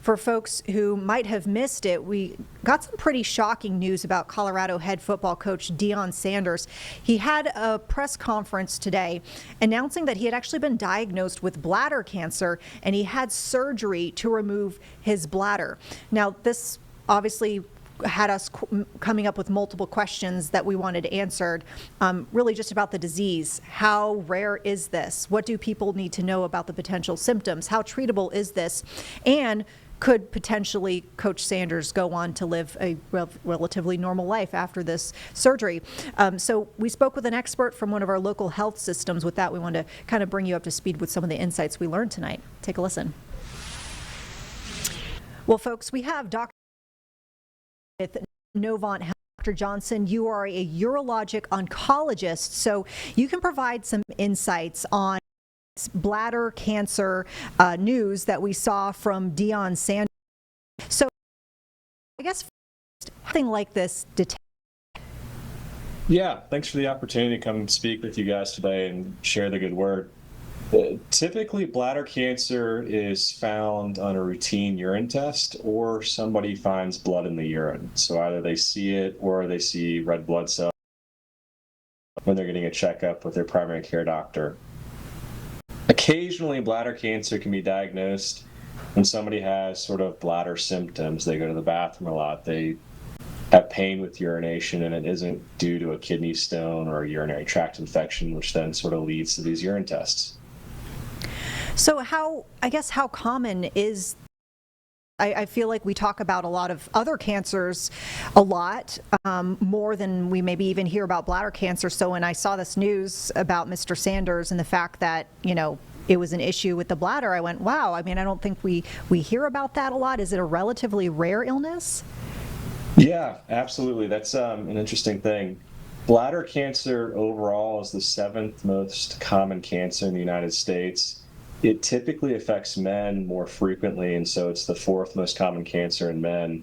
for folks who might have missed it, we got some pretty shocking news about Colorado head football coach Deion Sanders. He had a press conference today announcing that he had actually been diagnosed with bladder cancer and he had surgery to remove his bladder. Now, this obviously had us coming up with multiple questions that we wanted answered, really just about the disease. How rare is this? What do people need to know about the potential symptoms? How treatable is this? And could potentially Coach Sanders go on to live a relatively normal life after this surgery? So we spoke with an expert from one of our local health systems. With that, we want to kind of bring you up to speed with some of the insights we learned tonight. Take a listen. Well, folks, we have Dr. with Novant Health. Dr. Johnson, you are a urologic oncologist, so you can provide some insights on bladder cancer news that we saw from Deion Sanders. So I guess something like this detect. Yeah, thanks for the opportunity to come speak with you guys today and share the good word. Typically, bladder cancer is found on a routine urine test or somebody finds blood in the urine. So either they see it or they see red blood cells when they're getting a checkup with their primary care doctor. Occasionally, bladder cancer can be diagnosed when somebody has sort of bladder symptoms. They go to the bathroom a lot. They have pain with urination, and it isn't due to a kidney stone or a urinary tract infection, which then sort of leads to these urine tests. So how common is, I feel like we talk about a lot of other cancers a lot, more than we maybe even hear about bladder cancer. So when I saw this news about Mr. Sanders and the fact that, it was an issue with the bladder, I went, wow, I don't think we hear about that a lot. Is it a relatively rare illness? Yeah, absolutely. That's an interesting thing. Bladder cancer overall is the 7th most common cancer in the United States. It typically affects men more frequently, and so it's the 4th most common cancer in men.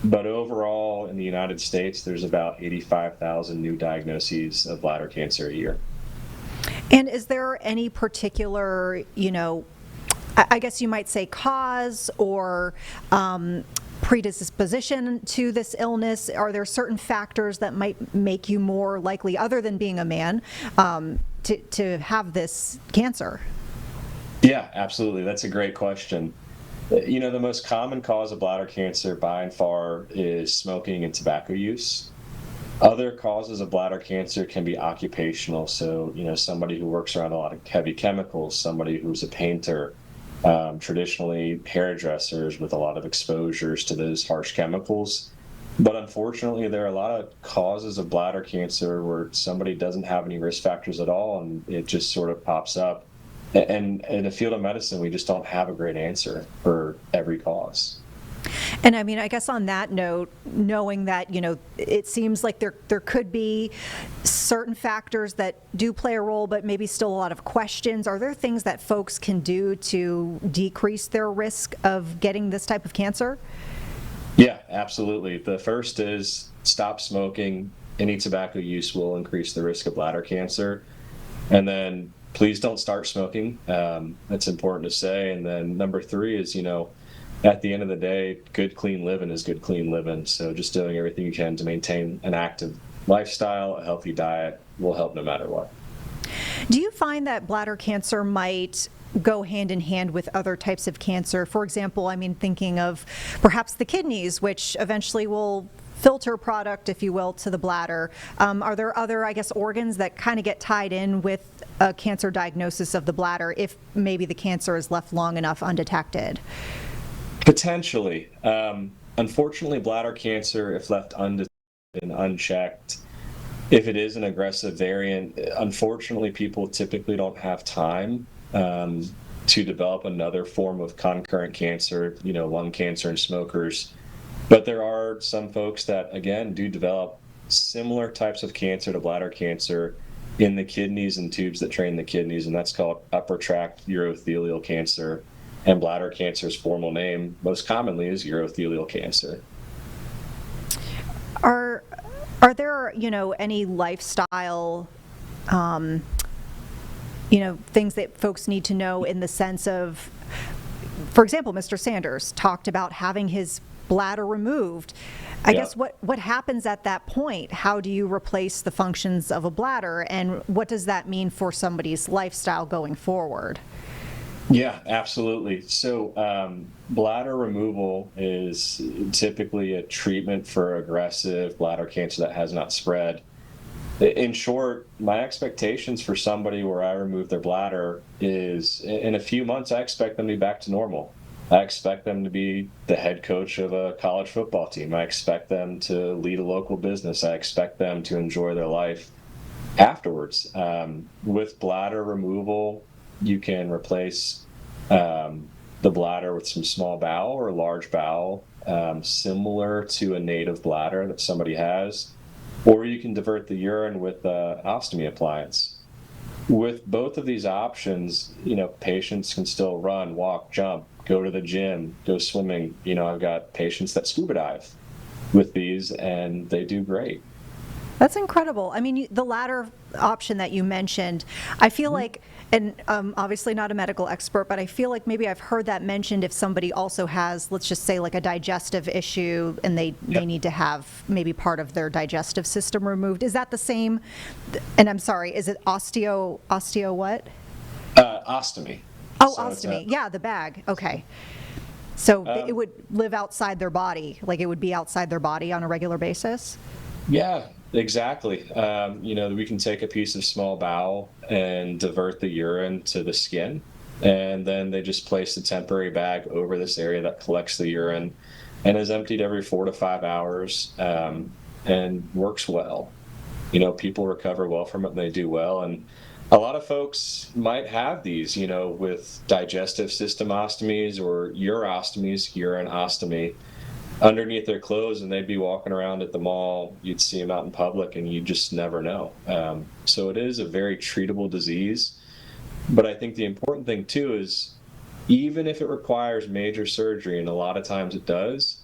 But overall, in the United States, there's about 85,000 new diagnoses of bladder cancer a year. And is there any particular, I guess you might say cause or predisposition to this illness? Are there certain factors that might make you more likely, other than being a man, to have this cancer? Yeah, absolutely. That's a great question. The most common cause of bladder cancer by and far is smoking and tobacco use. Other causes of bladder cancer can be occupational. So, somebody who works around a lot of heavy chemicals, somebody who's a painter, traditionally hairdressers with a lot of exposures to those harsh chemicals. But unfortunately, there are a lot of causes of bladder cancer where somebody doesn't have any risk factors at all, and it just sort of pops up. And in the field of medicine, we just don't have a great answer for every cause. And I guess on that note, knowing that, it seems like there could be certain factors that do play a role, but maybe still a lot of questions. Are there things that folks can do to decrease their risk of getting this type of cancer? Yeah, absolutely. The first is stop smoking. Any tobacco use will increase the risk of bladder cancer. And then please don't start smoking. That's important to say. And then number 3 is, at the end of the day, good, clean living is good, clean living. So just doing everything you can to maintain an active lifestyle, a healthy diet will help no matter what. Do you find that bladder cancer might go hand in hand with other types of cancer? For example, thinking of perhaps the kidneys, which eventually will filter product, if you will, to the bladder. Are there other, organs that kind of get tied in with a cancer diagnosis of the bladder if maybe the cancer is left long enough undetected? Potentially. Unfortunately, bladder cancer, if left undetected and unchecked, if it is an aggressive variant, unfortunately, people typically don't have time to develop another form of concurrent cancer, lung cancer in smokers. But there are some folks that, again, do develop similar types of cancer to bladder cancer in the kidneys and tubes that drain the kidneys, and that's called upper tract urothelial cancer. And bladder cancer's formal name, most commonly, is urothelial cancer. Are there, any lifestyle, things that folks need to know in the sense of, for example, Mr. Sanders talked about having his bladder removed. I guess what happens at that point? How do you replace the functions of a bladder, and what does that mean for somebody's lifestyle going forward? Yeah, absolutely. So, bladder removal is typically a treatment for aggressive bladder cancer that has not spread. In short, my expectations for somebody where I remove their bladder is in a few months, I expect them to be back to normal. I expect them to be the head coach of a college football team. I expect them to lead a local business. I expect them to enjoy their life afterwards. With bladder removal, you can replace the bladder with some small bowel or large bowel, similar to a native bladder that somebody has, or you can divert the urine with an ostomy appliance. With both of these options, patients can still run, walk, jump, go to the gym, go swimming. I've got patients that scuba dive with these, and they do great. That's incredible. I mean, the latter option that you mentioned, I feel like, and obviously not a medical expert, but I feel like maybe I've heard that mentioned if somebody also has, let's just say, like a digestive issue and they need to have maybe part of their digestive system removed. Is that the same? And I'm sorry, is it osteo what? Ostomy. Oh, So ostomy. Yeah, the bag. Okay. So it would live outside their body, like it would be outside their body on a regular basis? Yeah, exactly. We can take a piece of small bowel and divert the urine to the skin, and then they just place a temporary bag over this area that collects the urine and is emptied every 4 to 5 hours, and works well. People recover well from it and they do well. And a lot of folks might have these, with digestive system ostomies or urostomies, urine ostomy, underneath their clothes, and they'd be walking around at the mall. You'd see them out in public and you just never know. So it is a very treatable disease. But I think the important thing too is, even if it requires major surgery, and a lot of times it does,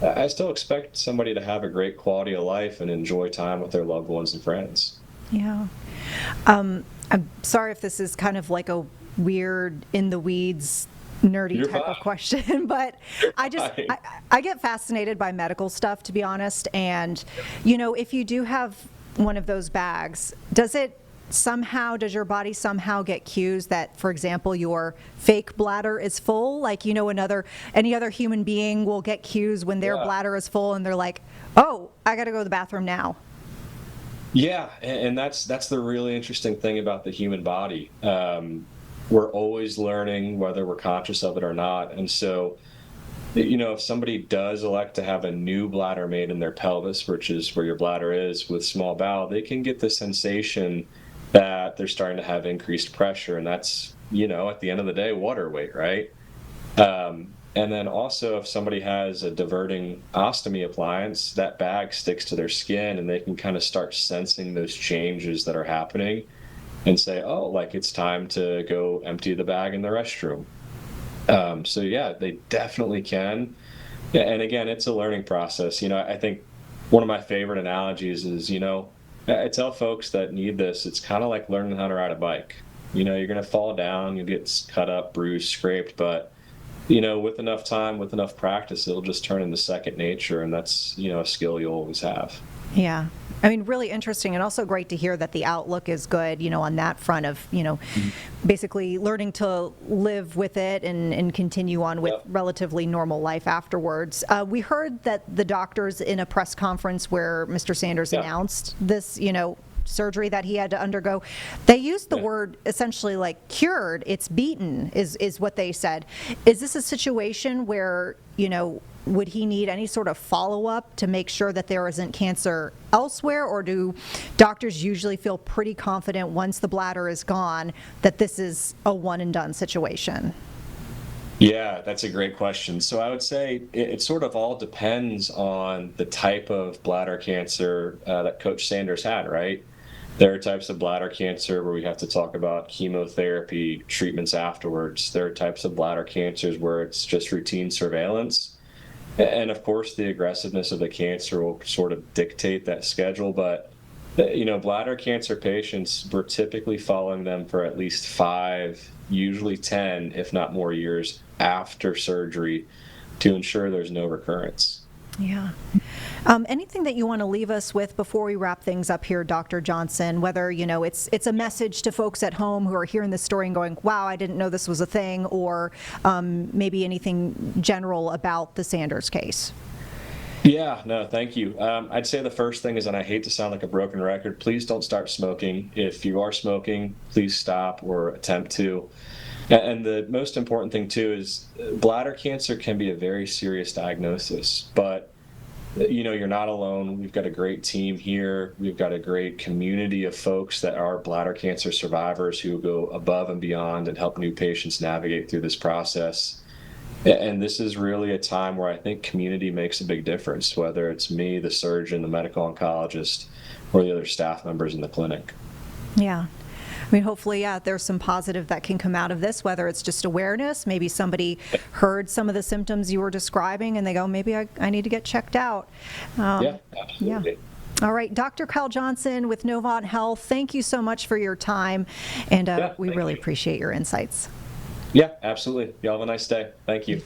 I still expect somebody to have a great quality of life and enjoy time with their loved ones and friends. Yeah. I'm sorry if this is kind of like a weird, in the weeds, nerdy You're type fine. of question, but I get fascinated by medical stuff, to be honest. And, if you do have one of those bags, does your body somehow get cues that, for example, your fake bladder is full? Like, any other human being will get cues when their bladder is full and they're like, oh, I got to go to the bathroom now. Yeah, and that's the really interesting thing about the human body. We're always learning, whether we're conscious of it or not. And so, if somebody does elect to have a new bladder made in their pelvis, which is where your bladder is with small bowel, they can get the sensation that they're starting to have increased pressure. And that's, at the end of the day, water weight, right? And then also, if somebody has a diverting ostomy appliance, that bag sticks to their skin and they can kind of start sensing those changes that are happening and say, oh, like it's time to go empty the bag in the restroom. So yeah, they definitely can. Yeah, and again, it's a learning process. I think one of my favorite analogies is, I tell folks that need this, it's kind of like learning how to ride a bike. You're going to fall down, you'll get cut up, bruised, scraped, but with enough time, with enough practice, it'll just turn into second nature, and that's, a skill you'll always have. Yeah. I mean, really interesting, and also great to hear that the outlook is good, on that front of, basically learning to live with it and continue on with relatively normal life afterwards. We heard that the doctors in a press conference where Mr. Sanders announced this, surgery that he had to undergo, they used the word essentially like cured, it's beaten, is what they said. Is this a situation where, would he need any sort of follow-up to make sure that there isn't cancer elsewhere, or do doctors usually feel pretty confident once the bladder is gone that this is a one-and-done situation? Yeah, that's a great question. So I would say it sort of all depends on the type of bladder cancer that Coach Sanders had, right? There are types of bladder cancer where we have to talk about chemotherapy treatments afterwards. There are types of bladder cancers where it's just routine surveillance. And of course, the aggressiveness of the cancer will sort of dictate that schedule. But, bladder cancer patients, we're typically following them for at least 5, usually 10, if not more years after surgery to ensure there's no recurrence. Yeah. Anything that you want to leave us with before we wrap things up here, Dr. Johnson, whether, it's a message to folks at home who are hearing this story and going, wow, I didn't know this was a thing, or maybe anything general about the Sanders case? Yeah, no, thank you. I'd say the first thing is, and I hate to sound like a broken record, please don't start smoking. If you are smoking, please stop or attempt to. And the most important thing, too, is bladder cancer can be a very serious diagnosis, but you're not alone. We've got a great team here. We've got a great community of folks that are bladder cancer survivors who go above and beyond and help new patients navigate through this process. And this is really a time where I think community makes a big difference, whether it's me, the surgeon, the medical oncologist, or the other staff members in the clinic. Yeah. I mean, hopefully, there's some positive that can come out of this, whether it's just awareness. Maybe somebody heard some of the symptoms you were describing and they go, maybe I need to get checked out. Yeah, absolutely. Yeah. All right. Dr. Kyle Johnson with Novant Health, thank you so much for your time. And we really appreciate your insights. Yeah, absolutely. Y'all have a nice day. Thank you.